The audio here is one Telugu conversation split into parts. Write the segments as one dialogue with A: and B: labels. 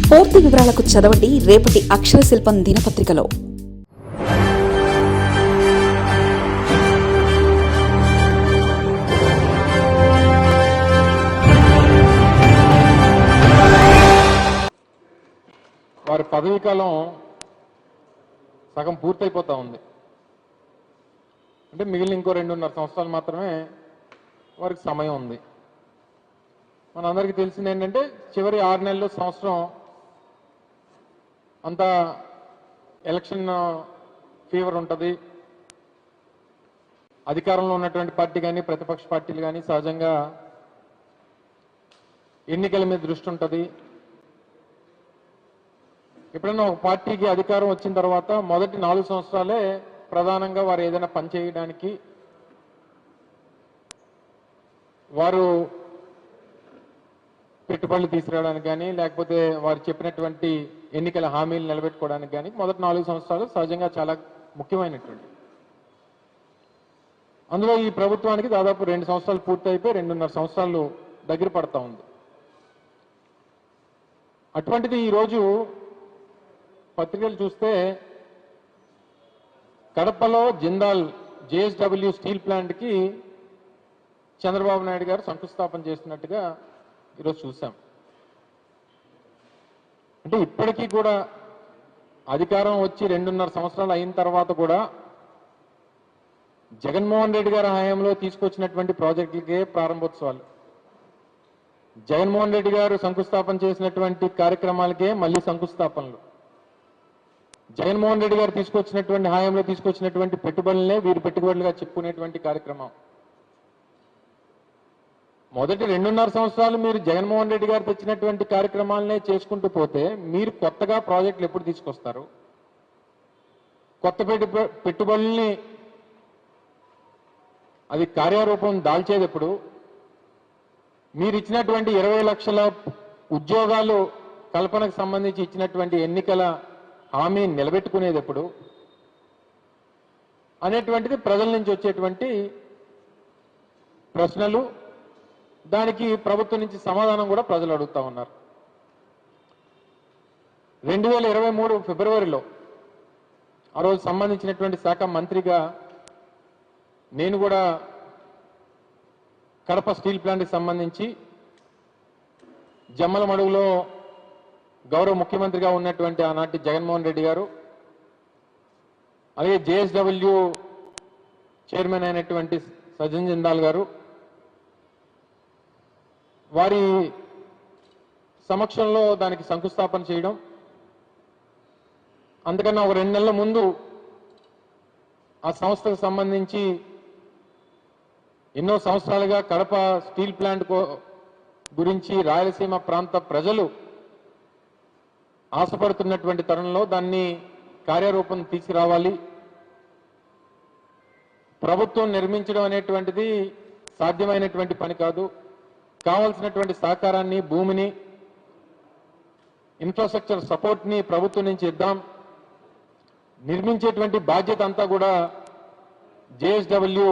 A: పూర్తి వివరాలకు చదవండి రేపటి అక్షర శిల్పం దినపత్రికలో.
B: వారి పదవీ కాలం సగం పూర్తయిపోతా ఉంది. అంటే మిగిలిన ఇంకో 2.5 సంవత్సరాలు మాత్రమే వారికి సమయం ఉంది. మనందరికీ తెలిసింది ఏంటంటే చివరి 6 నెలలు సంవత్సరం అంతా ఎలక్షన్ ఫీవర్ ఉంటుంది. అధికారంలో ఉన్నటువంటి పార్టీ కానీ ప్రతిపక్ష పార్టీలు కానీ సహజంగా ఎన్నికల మీద దృష్టి ఉంటుంది. ఎప్పుడైనా ఒక పార్టీకి అధికారం వచ్చిన తర్వాత మొదటి 4 సంవత్సరాలే ప్రధానంగా వారు ఏదైనా పని చేయడానికి, వారు పెట్టుబడులు తీసుకురావడానికి కానీ లేకపోతే వారు చెప్పినటువంటి ఎన్నికల హామీలు నిలబెట్టుకోవడానికి కానీ మొదటి 4 సంవత్సరాలు సహజంగా చాలా ముఖ్యమైనటువంటి. అందులో ఈ ప్రభుత్వానికి దాదాపు 2 సంవత్సరాలు పూర్తి అయిపోయి 2.5 సంవత్సరాలు దగ్గర పడతా ఉంది. అటువంటిది ఈరోజు పత్రికలు చూస్తే కడపలో జిందాల్ జేఎస్డబ్ల్యూ స్టీల్ ప్లాంట్కి చంద్రబాబు నాయుడు గారు శంకుస్థాపన చేస్తున్నట్టుగా ఈరోజు చూసాం. అంటే ఇప్పటికీ కూడా అధికారం వచ్చి 2.5 సంవత్సరాలు అయిన తర్వాత కూడా జగన్మోహన్ రెడ్డి గారి హయాంలో తీసుకొచ్చినటువంటి ప్రాజెక్టులకే ప్రారంభోత్సవాలు, జగన్మోహన్ రెడ్డి గారు శంకుస్థాపన చేసినటువంటి కార్యక్రమాలకే మళ్ళీ శంకుస్థాపనలు, జగన్మోహన్ రెడ్డి గారు తీసుకొచ్చినటువంటి హయాంలో తీసుకొచ్చినటువంటి పెట్టుబడులనే వీరు పెట్టుబడులుగా చెప్పుకునేటువంటి కార్యక్రమం. మొదటి 2.5 సంవత్సరాలు మీరు జగన్మోహన్ రెడ్డి గారు తెచ్చినటువంటి కార్యక్రమాలనే చేసుకుంటూ పోతే మీరు కొత్తగా ప్రాజెక్టులు ఎప్పుడు తీసుకొస్తారు? కొత్త పెట్టుబడుల్ని అది కార్యరూపం దాల్చేది ఎప్పుడు? మీరు ఇచ్చినటువంటి 20 లక్షల ఉద్యోగాలు కల్పనకు సంబంధించి ఇచ్చినటువంటి ఎన్నికల హామీ నిలబెట్టుకునేది ఎప్పుడు అనేటువంటిది ప్రజల నుంచి వచ్చేటువంటి ప్రశ్నలు. దానికి ప్రభుత్వం నుంచి సమాధానం కూడా ప్రజలు అడుగుతా ఉన్నారు. 2023 ఫిబ్రవరిలో ఆ రోజు సంబంధించినటువంటి శాఖ మంత్రిగా నేను కూడా కడప స్టీల్ ప్లాంట్కి సంబంధించి జమ్మలమడుగులో గౌరవ ముఖ్యమంత్రిగా ఉన్నటువంటి ఆనాటి జగన్మోహన్ రెడ్డి గారు, అలాగే జేఎస్డబ్ల్యూ చైర్మన్ అయినటువంటి సజ్జన్ జిందాల్ గారు, వారి సమక్షంలో దానికి శంకుస్థాపన చేయడం, అందుకన్నా ఒక 2 నెలల ముందు ఆ సంస్థకు సంబంధించి ఎన్నో సంవత్సరాలుగా కడప స్టీల్ ప్లాంట్ గురించి రాయలసీమ ప్రాంత ప్రజలు ఆశపడుతున్నటువంటి తరుణంలో దాన్ని కార్యరూపం తీసుకురావాలి. ప్రభుత్వం నిర్మించడం అనేటువంటిది సాధ్యమైనటువంటి పని కాదు. కావాల్సినటువంటి సహకారాన్ని, భూమిని, ఇన్ఫ్రాస్ట్రక్చర్ సపోర్ట్ని ప్రభుత్వం నుంచి ఇద్దాం. నిర్మించేటువంటి బాధ్యత అంతా కూడా జేఎస్డబ్ల్యూ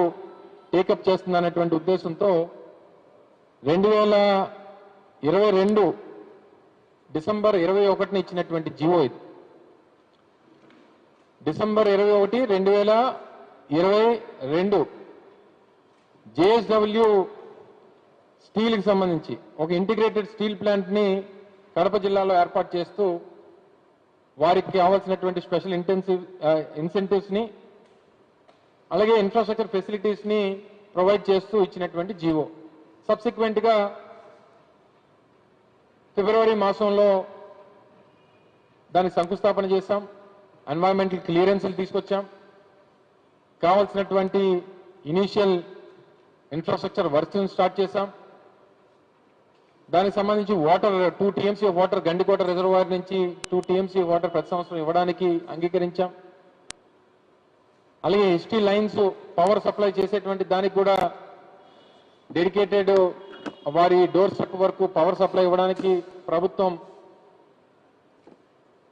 B: టేకప్ చేస్తుందనేటువంటి ఉద్దేశంతో 2022 డిసెంబర్ 21 ఇచ్చినటువంటి జీవో ఇది. డిసెంబర్ 21, 2022 జేఎస్డబ్ల్యూ స్టీల్కి సంబంధించి ఒక ఇంటిగ్రేటెడ్ స్టీల్ ప్లాంట్ని కడప జిల్లాలో ఏర్పాటు చేస్తూ వారికి కావాల్సినటువంటి స్పెషల్ ఇన్సెంటివ్స్ని అలాగే ఇన్ఫ్రాస్ట్రక్చర్ ఫెసిలిటీస్ని ప్రొవైడ్ చేస్తూ ఇచ్చినటువంటి జీవో. సబ్సిక్వెంట్గా ఫిబ్రవరి మాసంలో దానికి శంకుస్థాపన చేశాం, ఎన్వైరన్మెంటల్ క్లియరెన్స్లు తీసుకొచ్చాం, కావాల్సినటువంటి ఇనీషియల్ ఇన్ఫ్రాస్ట్రక్చర్ వర్క్స్ స్టార్ట్ చేశాం. దానికి సంబంధించి water 2 TMC water Gandikota reservoir నుంచి 2 టీఎంసీ వాటర్ ప్రతి సంవత్సరం ఇవ్వడానికి అంగీకరించాం. అలాగే ఎస్టీ లైన్స్ పవర్ సప్లై చేసేటువంటి దానికి కూడా డెడికేటెడ్ వారి డోర్ స్టెప్ వరకు పవర్ సప్లై ఇవ్వడానికి ప్రభుత్వం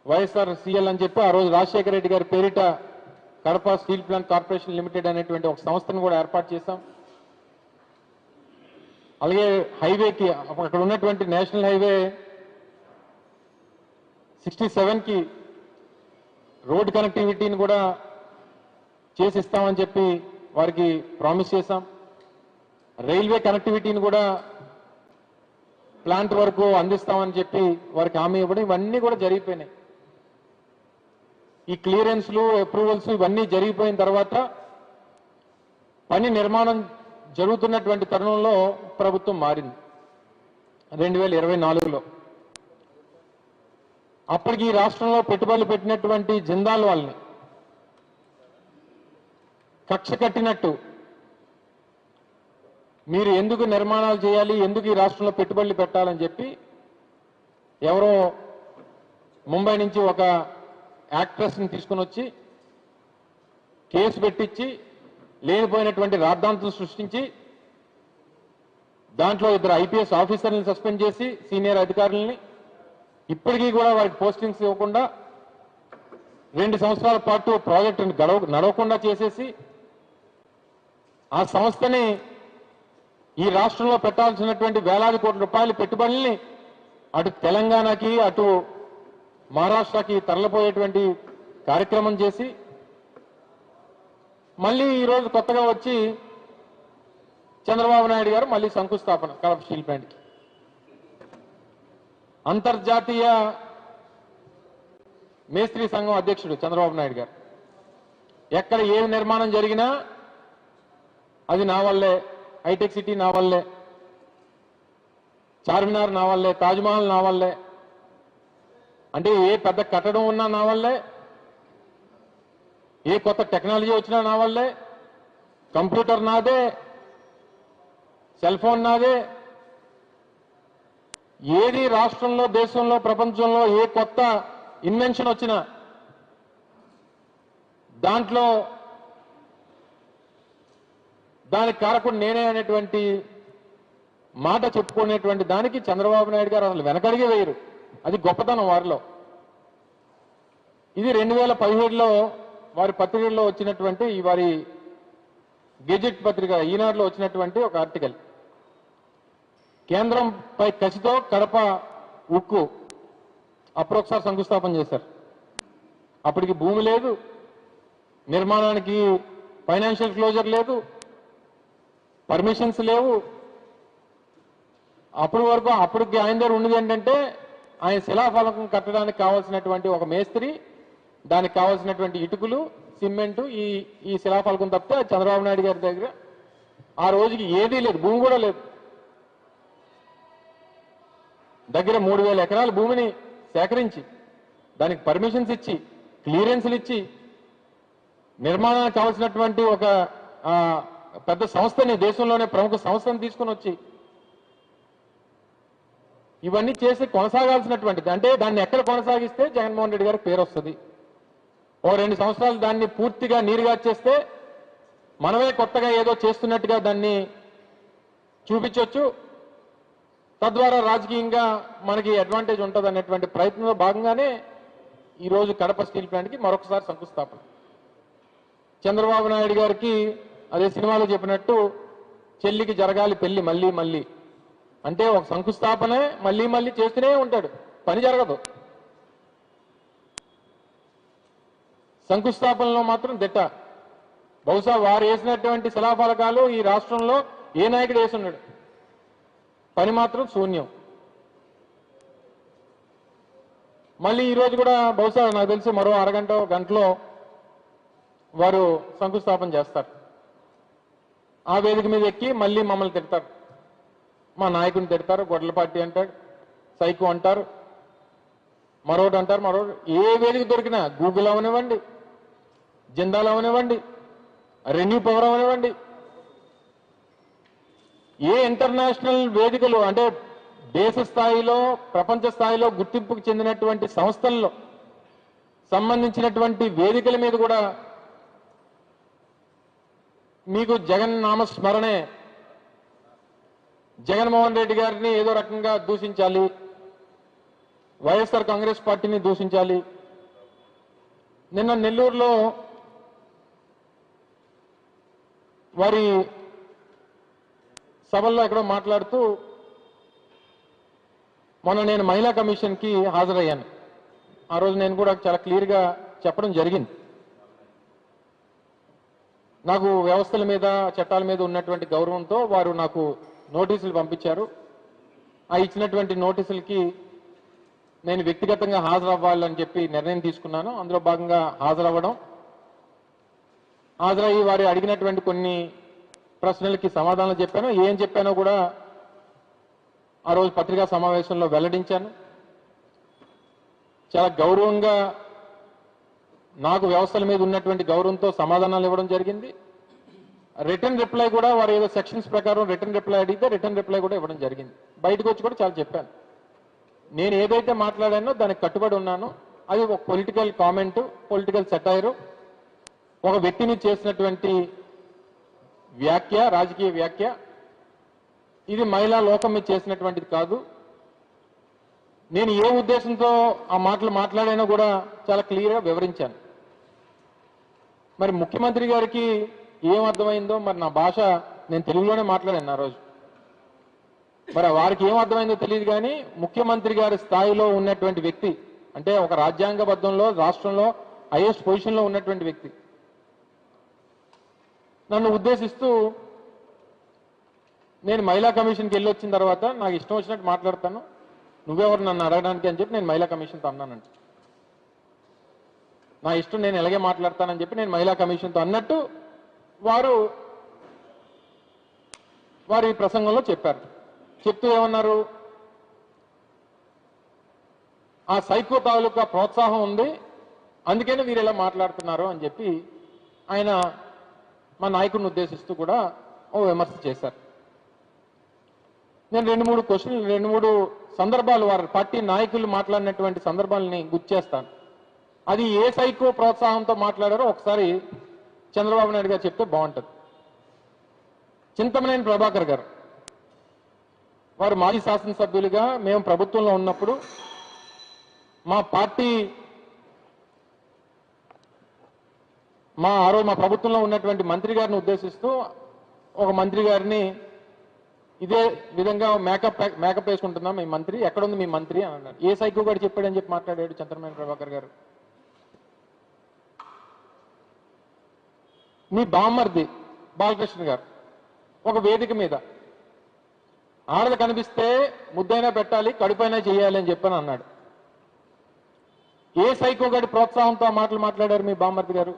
B: వైఎస్ఆర్ సిఎల్ అని చెప్పి ఆ రోజు రాజశేఖర రెడ్డి గారి పేరిట Kadapa steel plant corporation limited అనేటువంటి ఒక సంస్థను కూడా ఏర్పాటు చేశాం. అలాగే హైవేకి అక్కడ ఉన్నటువంటి నేషనల్ హైవే 67కి రోడ్ కనెక్టివిటీని కూడా చేసిస్తామని చెప్పి వారికి ప్రామిస్ చేశాం. రైల్వే కనెక్టివిటీని కూడా ప్లాంట్ వరకు అందిస్తామని చెప్పి వారికి హామీ ఇవ్వడం ఇవన్నీ కూడా జరిగిపోయినాయి. ఈ క్లియరెన్స్లు అప్రూవల్స్ ఇవన్నీ జరిగిపోయిన తర్వాత పని నిర్మాణం జరుగుతున్నటువంటి తరుణంలో ప్రభుత్వం మారింది 2024లో. అప్పటికి ఈ రాష్ట్రంలో పెట్టుబడులు పెట్టినటువంటి జిందాల్ వాళ్ళని కక్ష కట్టినట్టు మీరు ఎందుకు నిర్మాణాలు చేయాలి, ఎందుకు ఈ రాష్ట్రంలో పెట్టుబడులు పెట్టాలని చెప్పి ఎవరో ముంబై నుంచి ఒక యాక్ట్రెస్ని తీసుకుని వచ్చి కేసు పెట్టించి లేనిపోయినటువంటి రాద్ధాంతం సృష్టించి దాంట్లో 2 ఐపీఎస్ ఆఫీసర్లను సస్పెండ్ చేసి సీనియర్ అధికారులని ఇప్పటికీ కూడా వారికి పోస్టింగ్స్ ఇవ్వకుండా 2 సంవత్సరాల పాటు ప్రాజెక్టును నడవకుండా చేసేసి ఆ సంస్థని ఈ రాష్ట్రంలో పెట్టాల్సినటువంటి వేలాది కోట్ల రూపాయల పెట్టుబడుల్ని అటు తెలంగాణకి అటు మహారాష్ట్రకి తరలిపోయేటువంటి కార్యక్రమం చేసి మళ్ళీ ఈరోజు కొత్తగా వచ్చి చంద్రబాబు నాయుడు గారు మళ్ళీ శంకుస్థాపన కడప స్టీల్ ప్లాంట్కి. అంతర్జాతీయ మేస్త్రీ సంఘం అధ్యక్షుడు చంద్రబాబు నాయుడు గారు ఎక్కడ ఏ నిర్మాణం జరిగినా అది నా వల్లే, హైటెక్ సిటీ నా వల్లే, చార్మినార్ నా వల్లే, తాజ్మహల్ నా వల్లే, అంటే ఏ పెద్ద కట్టడం ఉన్నా నా వల్లే, ఏ కొత్త టెక్నాలజీ వచ్చినా నా వల్లే, కంప్యూటర్ నాదే, సెల్ ఫోన్ నాదే, ఏది రాష్ట్రంలో దేశంలో ప్రపంచంలో ఏ కొత్త ఇన్వెన్షన్ వచ్చినా దాంట్లో దానికి కారకుడు నేనే అనేటువంటి మాట చెప్పుకునేటువంటి దానికి చంద్రబాబు నాయుడు గారు అసలు వెనకడిగే వేయరు. అది గొప్పతనం వారిలో. ఇది 2017లో వారి పత్రికల్లో వచ్చినటువంటి వారి గెజెట్ పత్రిక ఈనాడులో వచ్చినటువంటి ఒక ఆర్టికల్. కేంద్రంపై కసితో కడప ఉక్కు అప్పుడు ఒకసారి శంకుస్థాపన చేశారు. అప్పటికి భూమి లేదు, నిర్మాణానికి ఫైనాన్షియల్ క్లోజర్ లేదు, పర్మిషన్స్ లేవు. అప్పటి వరకు అప్పటికి ఆయన దగ్గర ఉన్నది ఏంటంటే ఆయన శిలాఫలకం కట్టడానికి కావాల్సినటువంటి ఒక మేస్త్రి, దానికి కావాల్సినటువంటి ఇటుకలు, సిమెంటు, ఈ శిలాఫలకం తప్పితే చంద్రబాబు నాయుడు గారి దగ్గర ఆ రోజుకి ఏదీ లేదు, భూమి కూడా లేదు. దగ్గర 3000 ఎకరాల భూమిని సేకరించి దానికి పర్మిషన్స్ ఇచ్చి క్లియరెన్స్లు ఇచ్చి నిర్మాణానికి కావాల్సినటువంటి ఒక పెద్ద సంస్థని, దేశంలోనే ప్రముఖ సంస్థని తీసుకుని వచ్చి ఇవన్నీ చేసి కొనసాగాల్సినటువంటిది. అంటే దాన్ని ఎక్కడ కొనసాగిస్తే జగన్మోహన్ రెడ్డి గారికి పేరు వస్తుంది. ఓ 2 సంవత్సరాలు దాన్ని పూర్తిగా నీరుగా చేస్తే మనమే కొత్తగా ఏదో చేస్తున్నట్టుగా దాన్ని చూపించవచ్చు. తద్వారా రాజకీయంగా మనకి అడ్వాంటేజ్ ఉంటుంది అనేటువంటి ప్రయత్నంలో భాగంగానే ఈరోజు కడప స్టీల్ ప్లాంట్కి మరొకసారి శంకుస్థాపన. చంద్రబాబు నాయుడు గారికి అదే సినిమాలో చెప్పినట్టు చెల్లికి జరగాలి పెళ్లి మళ్ళీ మళ్ళీ, అంటే ఒక శంకుస్థాపనే మళ్ళీ మళ్ళీ చేస్తూనే ఉంటాడు, పని జరగదు. శంకుస్థాపనలో మాత్రం దిట్ట. బహుశా వారు వేసినటువంటి శిలాఫలకాలు ఈ రాష్ట్రంలో ఏ నాయకుడు వేసున్నాడు, పని మాత్రం శూన్యం. మళ్ళీ ఈరోజు కూడా బహుశా నాకు తెలిసి మరో అరగంట గంటలో వారు శంకుస్థాపన చేస్తారు. ఆ వేదిక మీద ఎక్కి మళ్ళీ మమ్మల్ని తిడతారు, మా నాయకుడిని తిడతారు, గొడ్ల పార్టీ అంటారు, సైకో అంటారు, మరొకటి అంటారు, మరొకటి. ఏ వేదిక దొరికినా గూగుల్ అవనివ్వండి, జిందాల్ అవనివ్వండి, రెన్యూ పవర్ అవనివ్వండి, ఏ ఇంటర్నేషనల్ వేదికలు అంటే దేశ స్థాయిలో ప్రపంచ స్థాయిలో గుర్తింపుకు చెందినటువంటి సంస్థల్లో సంబంధించినటువంటి వేదికల మీద కూడా మీకు జగన్ నామస్మరణే, జగన్మోహన్ రెడ్డి గారిని ఏదో రకంగా దూషించాలి, వైఎస్ఆర్ కాంగ్రెస్ పార్టీని దూషించాలి. నిన్న నెల్లూరులో వారి సభల్లో ఎక్కడో మాట్లాడుతూ మొన్న నేను మహిళా కమిషన్కి హాజరయ్యాను. ఆ రోజు నేను కూడా చాలా క్లియర్గా చెప్పడం జరిగింది. నాకు వ్యవస్థల మీద చట్టాల మీద ఉన్నటువంటి గౌరవంతో వారు నాకు నోటీసులు పంపించారు. ఆ ఇచ్చినటువంటి నోటీసులకి నేను వ్యక్తిగతంగా హాజరవ్వాలని చెప్పి నిర్ణయం తీసుకున్నాను. అందులో భాగంగా హాజరయ్యి వారు అడిగినటువంటి కొన్ని ప్రశ్నలకి సమాధానాలు చెప్పాను. ఏం చెప్పానో కూడా ఆ రోజు పత్రికా సమావేశంలో వెల్లడించాను. చాలా గౌరవంగా నాకు వ్యవస్థల మీద ఉన్నటువంటి గౌరవంతో సమాధానాలు ఇవ్వడం జరిగింది. రిటర్న్ రిప్లై కూడా వారు ఏదో సెక్షన్స్ ప్రకారం రిటర్న్ రిప్లై అడిగితే రిటర్న్ రిప్లై కూడా ఇవ్వడం జరిగింది. బయటకు వచ్చి కూడా చాలా చెప్పాను. నేను ఏదైతే మాట్లాడానో దానికి కట్టుబడి ఉన్నాను. అది ఒక పొలిటికల్ కామెంట్, పొలిటికల్ సెటైరు, ఒక వ్యక్తిని చేసినటువంటి వ్యాఖ్య, రాజకీయ వ్యాఖ్య. ఇది మహిళా లోకం మీద చేసినటువంటిది కాదు. నేను ఏ ఉద్దేశంతో ఆ మాటలు మాట్లాడానో కూడా చాలా క్లియర్గా వివరించాను. మరి ముఖ్యమంత్రి గారికి ఏం అర్థమైందో, మరి నా భాష నేను తెలుగులోనే మాట్లాడాను ఆ రోజు. మరి వారికి ఏం అర్థమైందో తెలియదు. కానీ ముఖ్యమంత్రి గారి స్థాయిలో ఉన్నటువంటి వ్యక్తి, అంటే ఒక రాజ్యాంగబద్ధంలో రాష్ట్రంలో హైయెస్ట్ పొజిషన్లో ఉన్నటువంటి వ్యక్తి నన్ను ఉద్దేశిస్తూ, నేను మహిళా కమిషన్కి వెళ్ళి వచ్చిన తర్వాత నాకు ఇష్టం వచ్చినట్టు మాట్లాడతాను, నువ్వెవరు నన్ను అడగడానికి అని చెప్పి నేను మహిళా కమిషన్తో అన్నానంట. నా ఇష్టం, నేను ఎలాగే మాట్లాడతానని చెప్పి నేను మహిళా కమిషన్తో అన్నట్టు వారు ఈ ప్రసంగంలో చెప్పారు. చెప్తూ ఏమన్నారు, ఆ సైకో తాలూకా ప్రోత్సాహం ఉంది, అందుకనే వీరు ఇలా మాట్లాడుతున్నారు అని చెప్పి ఆయన మా నాయకుడిని ఉద్దేశిస్తూ కూడా ఓ విమర్శ చేశారు. నేను 2-3 సందర్భాలు వారి పార్టీ నాయకులు మాట్లాడినటువంటి సందర్భాలని గుర్తు చేస్తాను. అది ఏ సైకో ప్రోత్సాహంతో మాట్లాడారో ఒకసారి చంద్రబాబు నాయుడు గారు చెప్తే బాగుంటుంది. చింతమనేని ప్రభాకర్ గారు, వారు మాజీ శాసనసభ్యులుగా మేము ప్రభుత్వంలో ఉన్నప్పుడు మా ప్రభుత్వంలో ఉన్నటువంటి మంత్రి గారిని ఉద్దేశిస్తూ ఒక మంత్రి గారిని ఇదే విధంగా మేకప్ వేసుకుంటున్నాం, మీ మంత్రి ఎక్కడుంది మీ మంత్రి అని అన్నారు. ఏ సైకో గారు చెప్పాడని చెప్పి మాట్లాడాడు చింతమనేని ప్రభాకర్ గారు. మీ బామ్మర్ది బాలకృష్ణ గారు ఒక వేదిక మీద ఆడలు కనిపిస్తే ముద్దైనా పెట్టాలి, కడుపైనా చేయాలి అని చెప్పని అన్నాడు. ఏ సైకో గారి ప్రోత్సాహంతో మాటలు మాట్లాడారు మీ బామ్మర్ది గారు?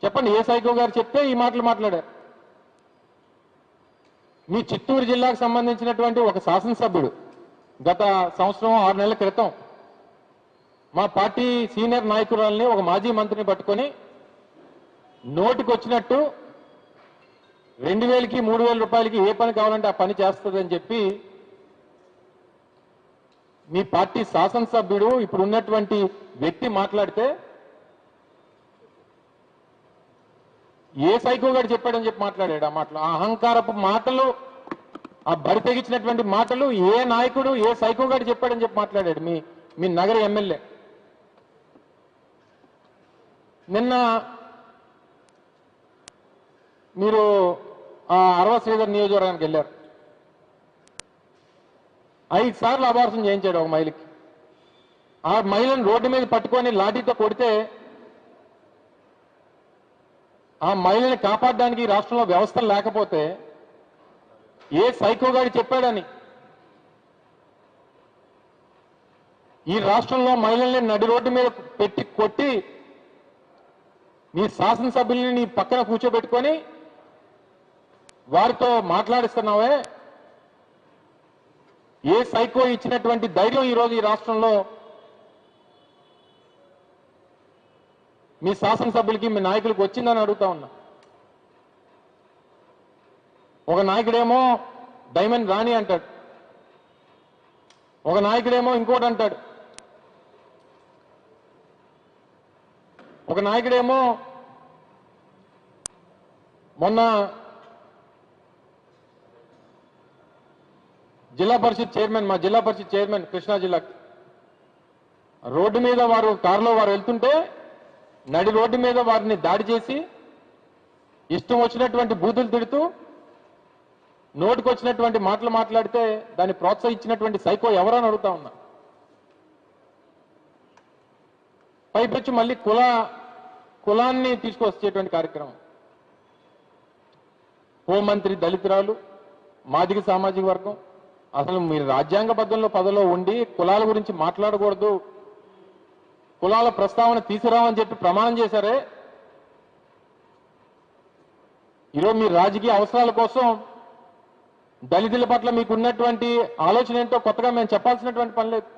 B: చెప్పండి, ఏ సైకో గారు చెప్తే ఈ మాటలు మాట్లాడారు? మీ చిత్తూరు జిల్లాకు సంబంధించినటువంటి ఒక శాసనసభ్యుడు గత సంవత్సరం 6 నెలల క్రితం మా పార్టీ సీనియర్ నాయకురాల్ని, ఒక మాజీ మంత్రిని పట్టుకొని నోటికి వచ్చినట్టు 2000కి 3000 రూపాయలకి ఏ పని కావాలంటే ఆ పని చేస్తుందని చెప్పి మీ పార్టీ శాసనసభ్యుడు ఇప్పుడు ఉన్నటువంటి వ్యక్తి మాట్లాడితే ఏ సైకో గారు చెప్పాడని చెప్పి మాట్లాడాడు. ఆ మాటలు, ఆ అహంకారపు మాటలు, ఆ బరి తెగించినటువంటి మాటలు ఏ నాయకుడు, ఏ సైకో గారు చెప్పాడని చెప్పి మాట్లాడాడు మీ నగర ఎమ్మెల్యే. నిన్న మీరు ఆ అరవ శ్రీధర్ నియోజకవర్గానికి వెళ్ళారు. 5 సార్లు అబార్షన్ చేయించాడు ఒక మహిళకి. ఆ మహిళను రోడ్డు మీద పట్టుకొని లాఠీతో కొడితే ఆ మహిళని కాపాడడానికి రాష్ట్రంలో వ్యవస్థలు లేకపోతే ఏ సైకో గారు చెప్పాడని ఈ రాష్ట్రంలో మహిళల్ని నడి రోడ్డు మీద పెట్టి కొట్టి నీ శాసనసభ్యుల్ని నీ పక్కన కూర్చోబెట్టుకొని వారితో మాట్లాడిస్తున్నావే, ఏ సైకో ఇచ్చినటువంటి ధైర్యం ఈరోజు ఈ రాష్ట్రంలో మీ శాసనసభ్యులకి, మీ నాయకులకు వచ్చిందని అడుగుతా ఉన్నా. ఒక నాయకుడేమో డైమండ్ రాణి అంటాడు, ఒక నాయకుడేమో ఇంకోటి అంటాడు, ఒక నాయకుడేమో మొన్న జిల్లా పరిషత్ చైర్మన్, మా జిల్లా పరిషత్ చైర్మన్ కృష్ణా జిల్లాకి రోడ్డు మీద వారు కారులో వారు వెళ్తుంటే నడి రోడ్డు మీద వారిని దాడి చేసి ఇష్టం వచ్చినటువంటి బూతులు తిడుతూ నోటికి వచ్చినటువంటి మాటలు మాట్లాడితే దాన్ని ప్రోత్సహించినటువంటి సైకో ఎవరని అడుగుతా ఉన్నా. పైపెచ్చి మళ్ళీ కులాన్ని తీసుకొచ్చేటువంటి కార్యక్రమం. హోంమంత్రి దళితురాలు, మాదిగ సామాజిక వర్గం. అసలు మీరు రాజ్యాంగబద్ధంలో పదవిలో ఉండి కులాల గురించి మాట్లాడకూడదు, కులాల ప్రస్తావన తీసుకురావని చెప్పి ప్రమాణం చేశారే. ఈరోజు మీ రాజకీయ అవసరాల కోసం దళితుల పట్ల మీకు ఉన్నటువంటి ఆలోచన ఏంటో కొత్తగా మేము చెప్పాల్సినటువంటి పని లేదు.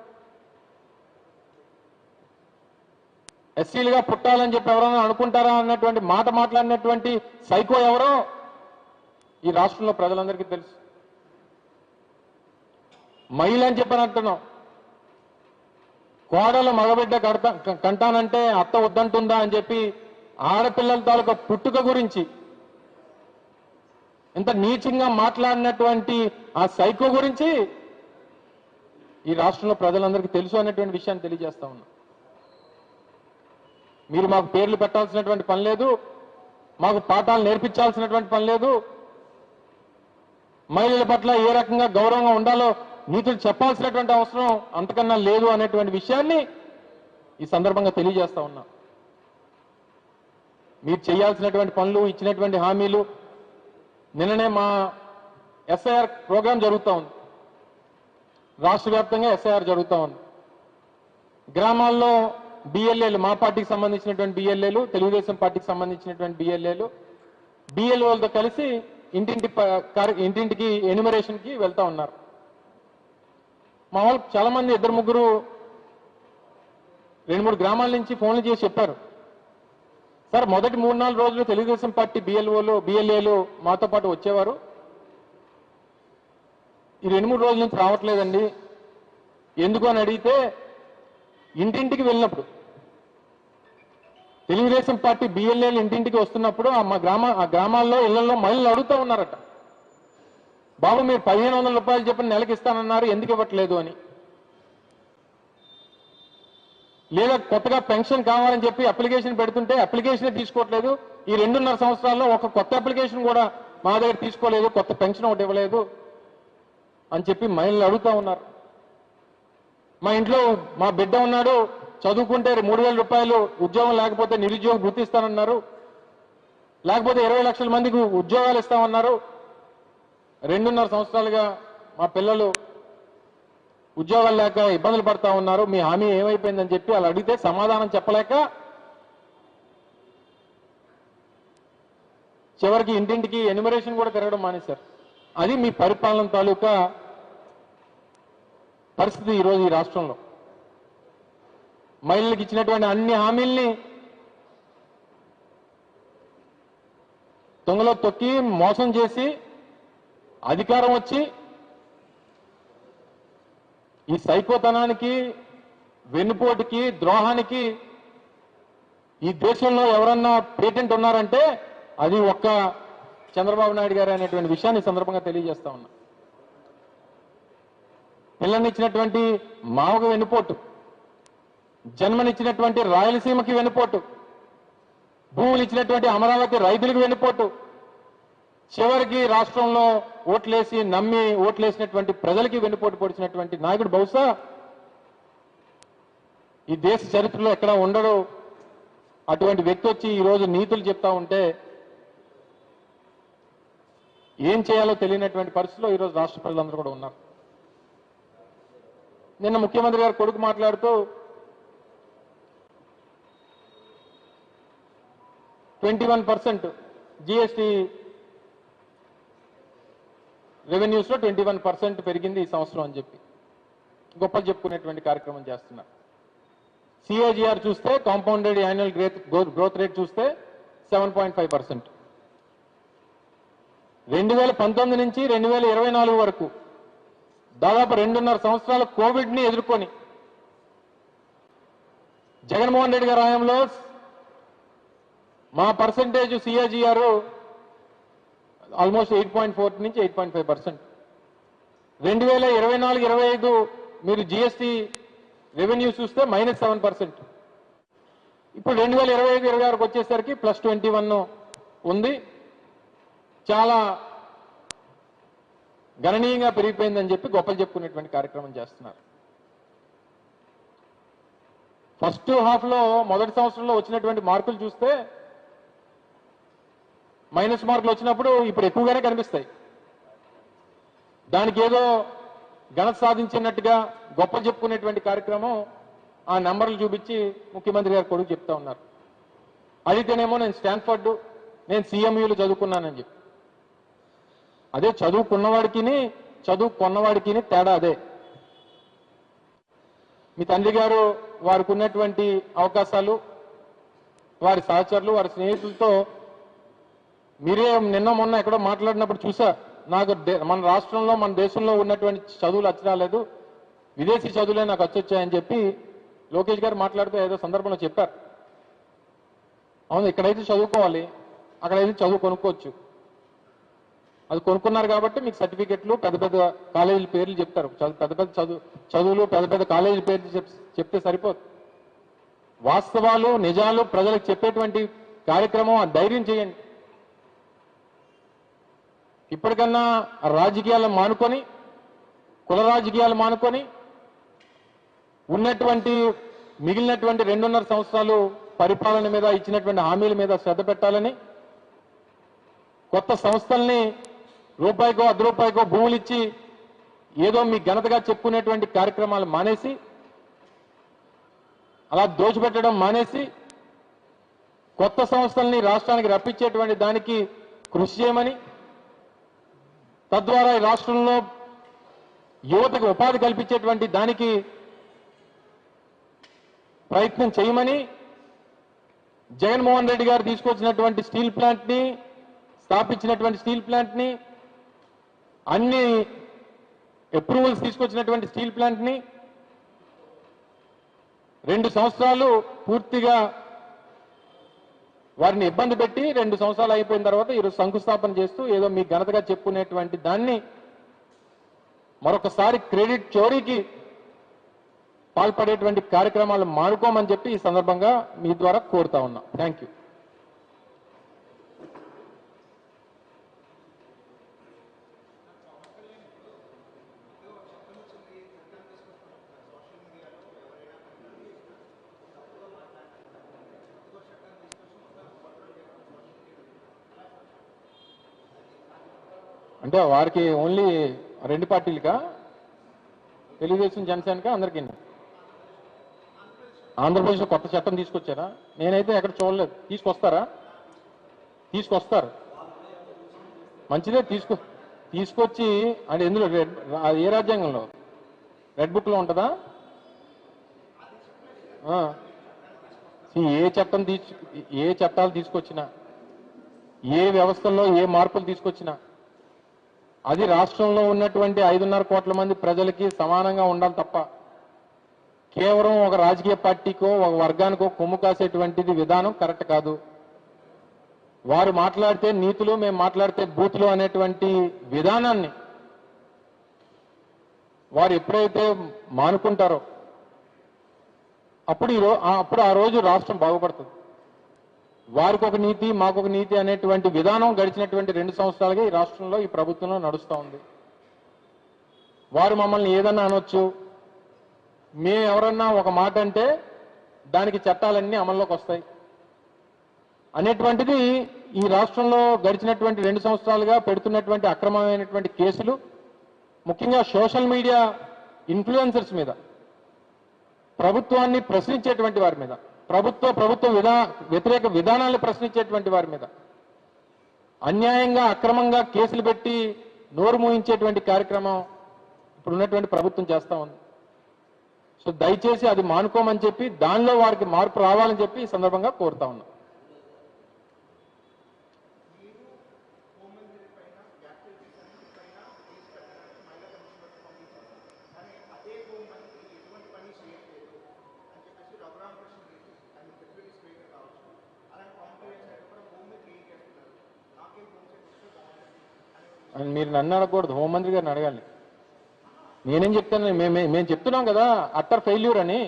B: ఎస్సీలుగా పుట్టాలని చెప్పి ఎవరైనా అనుకుంటారా అన్నటువంటి మాట మాట్లాడినటువంటి సైకో ఎవరో ఈ రాష్ట్రంలో ప్రజలందరికీ తెలుసు. మహిళ అని చెప్పని అంటున్నాం. కోడలు మగబిడ్డ కంటానంటే అత్త వద్దంటుందా అని చెప్పి ఆడపిల్లల తాలూకా పుట్టుక గురించి ఎంత నీచంగా మాట్లాడినటువంటి ఆ సైకో గురించి ఈ రాష్ట్రంలో ప్రజలందరికీ తెలుసు అనేటువంటి విషయాన్ని తెలియజేస్తా ఉన్నా. మీరు మాకు పేర్లు పెట్టాల్సినటువంటి పని లేదు, మాకు పాఠాలు నేర్పించాల్సినటువంటి పని లేదు, మహిళల పట్ల ఏ రకంగా గౌరవంగా ఉండాలో నీతులు చెప్పాల్సినటువంటి అవసరం అంతకన్నా లేదు అనేటువంటి విషయాన్ని ఈ సందర్భంగా తెలియజేస్తా ఉన్నా. మీరు చేయాల్సినటువంటి పనులు, ఇచ్చినటువంటి హామీలు. నిన్ననే మా ఎస్ఐఆర్ ప్రోగ్రాం జరుగుతూ ఉంది. రాష్ట్ర వ్యాప్తంగా ఎస్ఐఆర్ జరుగుతూ ఉంది. గ్రామాల్లో బిఎల్ఏలు, మా పార్టీకి సంబంధించినటువంటి బిఎల్ఏలు, తెలుగుదేశం పార్టీకి సంబంధించినటువంటి బిఎల్ఏలు, బిఎల్ఓలతో కలిసి ఇంటింటికి ఎన్యుమరేషన్కి వెళ్తా ఉన్నారు. మా వాళ్ళు చాలా మంది 2-3 2-3 గ్రామాల నుంచి ఫోన్లు చేసి చెప్పారు, సార్ మొదటి 3-4 రోజులు తెలుగుదేశం పార్టీ బిఎల్ఏలు మాతో పాటు వచ్చేవారు, ఈ 2-3 రోజుల నుంచి రావట్లేదండి. ఎందుకు అని అడిగితే, ఇంటింటికి వెళ్ళినప్పుడు తెలుగుదేశం పార్టీ బిఎల్ఏలు ఇంటింటికి వస్తున్నప్పుడు ఆ గ్రామాల్లో ఇళ్లలో మహిళలు అడుగుతూ ఉన్నారట, బాబు మీరు 1500 రూపాయలు చెప్పిన నెలకి ఇస్తానన్నారు, ఎందుకు ఇవ్వట్లేదు అని. లేదా కొత్తగా పెన్షన్ కావాలని చెప్పి అప్లికేషన్ పెడుతుంటే అప్లికేషన్ తీసుకోవట్లేదు, ఈ 2.5 సంవత్సరాల్లో ఒక కొత్త అప్లికేషన్ కూడా మా దగ్గర తీసుకోలేదు, కొత్త పెన్షన్ ఒకటి ఇవ్వలేదు అని చెప్పి మహిళలు అడుగుతూ ఉన్నారు. మా ఇంట్లో మా బిడ్డ ఉన్నాడు, చదువుకుంటే 3000 రూపాయలు, ఉద్యోగం లేకపోతే నిరుద్యోగం గుర్తిస్తానన్నారు, లేకపోతే 20 లక్షల మందికి ఉద్యోగాలు ఇస్తామన్నారు, 2.5 సంవత్సరాలుగా మా పిల్లలు ఉద్యోగాలు లేక ఇబ్బందులు పడతా ఉన్నారు, మీ హామీ ఏమైపోయిందని చెప్పి వాళ్ళు అడిగితే సమాధానం చెప్పలేక చివరికి ఇంటింటికి ఎన్యుమరేషన్ కూడా తిరగడం మానేశారు. అది మీ పరిపాలన తాలూకా పరిస్థితి ఈరోజు ఈ రాష్ట్రంలో. మహిళలకు ఇచ్చినటువంటి అన్ని హామీల్ని దొంగలో తొక్కి మోసం చేసి అధికారం వచ్చి ఈ సైకోతనానికి, వెన్నుపోటుకి, ద్రోహానికి ఈ దేశంలో ఎవరన్నా పేటెంట్ ఉన్నారంటే అది ఒక్క చంద్రబాబు నాయుడు గారు అనేటువంటి విషయాన్ని ఈ సందర్భంగా తెలియజేస్తా ఉన్నా. పిల్లనిచ్చినటువంటి మావకు వెన్నుపోటు, జన్మనిచ్చినటువంటి రాయలసీమకి వెన్నుపోటు, భూములు ఇచ్చినటువంటి అమరావతి రైతులకు వెన్నుపోటు, చివరికి రాష్ట్రంలో ఓట్లేసి నమ్మి ఓట్లేసినటువంటి ప్రజలకి వెన్నుపోటు పొడిచినటువంటి నాయకుడు బహుశా ఈ దేశ చరిత్రలో ఎక్కడ ఉండడు. అటువంటి వ్యక్తి వచ్చి ఈరోజు నీతులు చెప్తా ఉంటే ఏం చేయాలో తెలియనటువంటి పరిస్థితిలో ఈరోజు రాష్ట్ర ప్రజలందరూ కూడా ఉన్నారు. నిన్న ముఖ్యమంత్రి గారు కొడుకు మాట్లాడుతూ 21% జిఎస్టీ రెవెన్యూస్ లో 21% పెరిగింది ఈ సంవత్సరం అని చెప్పి గొప్పలు చెప్పుకునేటువంటి కార్యక్రమం చేస్తున్నారు. సిఏజిఆర్ చూస్తే, కాంపౌండెడ్ యాన్యువల్ గ్రోత్ రేట్ చూస్తే 7.5%. 2019 నుంచి 2024 వరకు దాదాపు 2.5 సంవత్సరాల కోవిడ్ ని ఎదుర్కొని జగన్మోహన్ రెడ్డి గారి హయాంలో మా పర్సంటేజ్ సిఏజిఆర్ ఆల్మోస్ట్ 8.4 నుంచి 8.5%. 2024-25 మీరు జిఎస్టీ రెవెన్యూ చూస్తే -7%. ఇప్పుడు 2025-26 వచ్చేసరికి +21 ఉంది. చాలా గణనీయంగా పెరిగిపోయిందని చెప్పి గొప్పలు చెప్పుకునేటువంటి కార్యక్రమం చేస్తున్నారు. ఫస్ట్ హాఫ్లో మొదటి సంవత్సరంలో వచ్చినటువంటి మార్కులు చూస్తే మైనస్ మార్కులు వచ్చినప్పుడు ఇప్పుడు ఎక్కువగానే కనిపిస్తాయి. దానికి ఏదో ఘనత సాధించినట్టుగా గొప్ప చెప్పుకునేటువంటి కార్యక్రమం ఆ నంబర్లు చూపించి ముఖ్యమంత్రి గారు కొడుకు చెప్తా ఉన్నారు. అడిగితేనేమో నేను స్టాన్ఫర్డ్, నేను CMUలు చదువుకున్నానని చెప్పి. అదే చదువుకున్నవాడికి చదువుకున్నవాడికి తేడా అదే. మీ తండ్రి గారు వారికి ఉన్నటువంటి అవకాశాలు, వారి సహచరులు, వారి స్నేహితులతో మీరే నిన్న మొన్న ఎక్కడో మాట్లాడినప్పుడు చూసా. నాకు మన రాష్ట్రంలో మన దేశంలో ఉన్నటువంటి చదువులు వచ్చి రాలేదు, విదేశీ చదువులే నాకు వచ్చొచ్చాయని చెప్పి లోకేష్ గారు మాట్లాడుతూ ఏదో సందర్భంలో చెప్పారు. అవును, ఇక్కడైతే చదువుకోవాలి, అక్కడైతే చదువు కొనుక్కోవచ్చు. అది కొనుక్కున్నారు కాబట్టి మీకు సర్టిఫికెట్లు, పెద్ద పెద్ద కాలేజీల పేర్లు చెప్తారు. పెద్ద పెద్ద చదువులు, పెద్ద పెద్ద కాలేజీల పేర్లు చెప్తే సరిపోదు. వాస్తవాలు, నిజాలు ప్రజలకు చెప్పేటువంటి కార్యక్రమం ఆ ధైర్యం చేయండి. ఇప్పటికన్నా రాజకీయాలు మానుకొని, కుల రాజకీయాలు మానుకొని ఉన్నటువంటి మిగిలినటువంటి 2.5 సంవత్సరాలు పరిపాలన మీద ఇచ్చినటువంటి హామీల మీద శ్రద్ధ పెట్టాలని, కొత్త సంస్థల్ని రూపాయికో అర్ధ రూపాయికో భూములు ఇచ్చి ఏదో మీ ఘనతగా చెప్పుకునేటువంటి కార్యక్రమాలు మానేసి, అలా దోచిపెట్టడం మానేసి కొత్త సంస్థల్ని రాష్ట్రానికి రప్పించేటువంటి దానికి కృషి చేయమని, తద్వారా ఈ రాష్ట్రంలో యువతకు ఉపాధి కల్పించేటువంటి దానికి ప్రయత్నం చేయమని, జగన్మోహన్ రెడ్డి గారు తీసుకొచ్చినటువంటి స్టీల్ ప్లాంట్ని, స్థాపించినటువంటి స్టీల్ ప్లాంట్ని, అన్ని అప్రూవల్స్ తీసుకొచ్చినటువంటి స్టీల్ ప్లాంట్ని 2 సంవత్సరాలు పూర్తిగా వారిని ఇబ్బంది పెట్టి 2 సంవత్సరాలు అయిపోయిన తర్వాత ఈరోజు శంకుస్థాపన చేస్తూ ఏదో మీ ఘనతగా చెప్పుకునేటువంటి దాన్ని మరొకసారి క్రెడిట్ చోరీకి పాల్పడేటువంటి కార్యక్రమాలు మానుకోమని చెప్పి ఈ సందర్భంగా మీ ద్వారా కోరుతా ఉన్నా. Thank you. అంటే వారికి ఓన్లీ 2 పార్టీలకా, తెలుగుదేశం జనసేనకా, అందరికీ? ఆంధ్రప్రదేశ్లో కొత్త చట్టం తీసుకొచ్చారా? నేనైతే ఎక్కడ చూడలేదు. తీసుకొస్తారు. మంచిదే, తీసుకొచ్చి అంటే ఎందులో ఏ రాజ్యాంగంలో? రెడ్ బుక్లో ఉంటుందా? ఏ చట్టాలు తీసుకొచ్చినా, ఏ వ్యవస్థల్లో ఏ మార్పులు తీసుకొచ్చినా అది రాష్ట్రంలో ఉన్నటువంటి 5.5 కోట్ల మంది ప్రజలకి సమానంగా ఉండాలి తప్ప కేవలం ఒక రాజకీయ పార్టీకో ఒక వర్గానికో కొమ్ము కాసేటువంటిది విధానం కరెక్ట్ కాదు. వారు మాట్లాడితే నీతులు, మేము మాట్లాడితే బూతులు అనేటువంటి విధానాన్ని వారు ఎప్పుడైతే మానుకుంటారో అప్పుడు ఆ రోజు రాష్ట్రం బాగుపడుతుంది. వారికి ఒక నీతి, మాకు ఒక నీతి అనేటువంటి విధానం గడిచినటువంటి 2 సంవత్సరాలుగా ఈ రాష్ట్రంలో, ఈ ప్రభుత్వంలో నడుస్తూ ఉంది. వారు మమ్మల్ని ఏదన్నా అనొచ్చు, మేము ఎవరన్నా ఒక మాట అంటే దానికి చట్టాలన్నీ అమల్లోకి వస్తాయి అనేటువంటిది ఈ రాష్ట్రంలో గడిచినటువంటి 2 సంవత్సరాలుగా పెడుతున్నటువంటి అక్రమమైనటువంటి కేసులు, ముఖ్యంగా సోషల్ మీడియా ఇన్ఫ్లుయెన్సర్స్ మీద, ప్రభుత్వాన్ని ప్రశ్నించేటువంటి వారి మీద, ప్రభుత్వ వ్యతిరేక విధానాలను ప్రశ్నించేటువంటి వారి మీద అన్యాయంగా, అక్రమంగా కేసులు పెట్టి నోరు మూయించేటువంటి కార్యక్రమం ఇప్పుడు ఉన్నటువంటి ప్రభుత్వం చేస్తా ఉంది. సో దయచేసి అది మానుకోమని చెప్పి, దానిలో వారికి మార్పు రావాలని చెప్పి ఈ సందర్భంగా కోరుతా ఉన్నాం. మీరు నన్ను అడగకూడదు, హోంమంత్రి గారిని అడగాలి. నేనేం చెప్తాను? మేము చెప్తున్నాం కదా అట్టర్ ఫెయిల్యూర్ అని.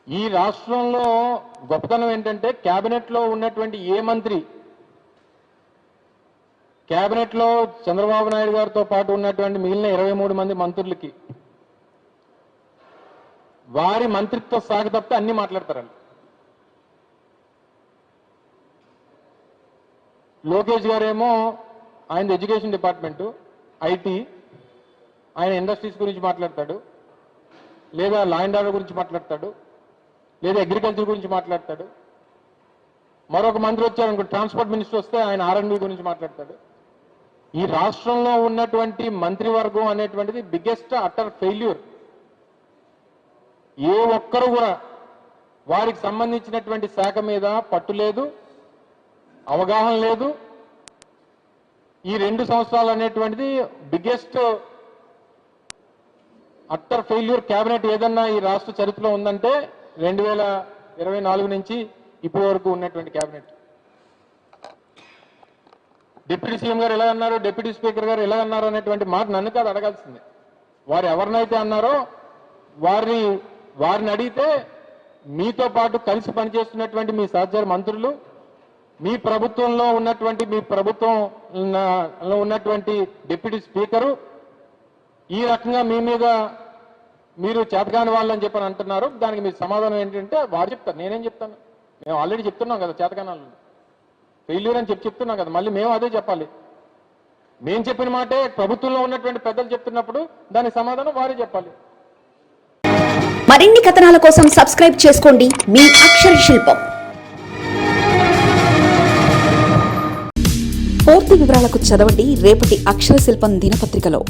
B: ఈ రాష్ట్రంలో గొప్పతనం ఏంటంటే క్యాబినెట్లో ఉన్నటువంటి ఏ మంత్రి, క్యాబినెట్లో చంద్రబాబు నాయుడు గారితో పాటు ఉన్నటువంటి మిగిలిన 23 మంది మంత్రులకి వారి మంత్రిత్వ శాఖ తప్పితే అన్ని మాట్లాడతారు వాళ్ళు. లోకేష్ గారేమో ఆయన ఎడ్యుకేషన్ డిపార్ట్మెంటు, ఐటీ, ఆయన ఇండస్ట్రీస్ గురించి మాట్లాడతాడు, లేదా లా అండ్ ఆర్డర్ గురించి మాట్లాడతాడు, లేదా అగ్రికల్చర్ గురించి మాట్లాడతాడు. మరొక మంత్రి వచ్చారు అనుకో, ట్రాన్స్పోర్ట్ మినిస్టర్ వస్తే ఆయన R&D గురించి మాట్లాడతాడు. ఈ రాష్ట్రంలో ఉన్నటువంటి మంత్రివర్గం అనేటువంటిది బిగ్గెస్ట్ అటర్ ఫెయిల్యూర్. ఏ ఒక్కరు కూడా వారికి సంబంధించినటువంటి శాఖ మీద పట్టు లేదు, అవగాహన లేదు. ఈ 2 సంవత్సరాలు అనేటువంటిది బిగ్గెస్ట్ అట్టర్ ఫెయిల్యూర్ క్యాబినెట్ ఏదన్నా ఈ రాష్ట్ర చరిత్రలో ఉందంటే 2024 నుంచి ఇప్పటి వరకు ఉన్నటువంటి క్యాబినెట్. డిప్యూటీ సీఎం గారు ఎలా అన్నారు, డిప్యూటీ స్పీకర్ గారు ఎలా అన్నారు అనేటువంటి మాట నన్ను కాదు అడగాల్సిందే. వారు ఎవరినైతే అన్నారో వారిని అడిగితే మీతో పాటు కలిసి పనిచేస్తున్నటువంటి మీ సహచర మంత్రులు, మీ ప్రభుత్వంలో ఉన్నటువంటి ఉన్నటువంటి డిప్యూటీ స్పీకరు ఈ రకంగా మీ మీద మీరు చేతకాని వాళ్ళని చెప్పని అంటున్నారు. దానికి మీ సమాధానం ఏంటంటే వారు చెప్తారు, నేనేం చెప్తాను. మేము ఆల్రెడీ చెప్తున్నాం కదా చేతకాని వాళ్ళు ఫెయిల్యూర్ అని చెప్తున్నాం కదా, మళ్ళీ మేము అదే చెప్పాలి. మేము చెప్పిన మాటే ప్రభుత్వంలో ఉన్నటువంటి పెద్దలు చెప్తున్నప్పుడు దానికి సమాధానం వారే చెప్పాలి.
A: మరిన్ని కథనాల కోసం సబ్స్క్రైబ్ చేసుకోండి మీ అక్షర శిల్పం. పూర్తి వివరాలకు చదవండి రేపటి అక్షర శిల్పం దినపత్రికలో.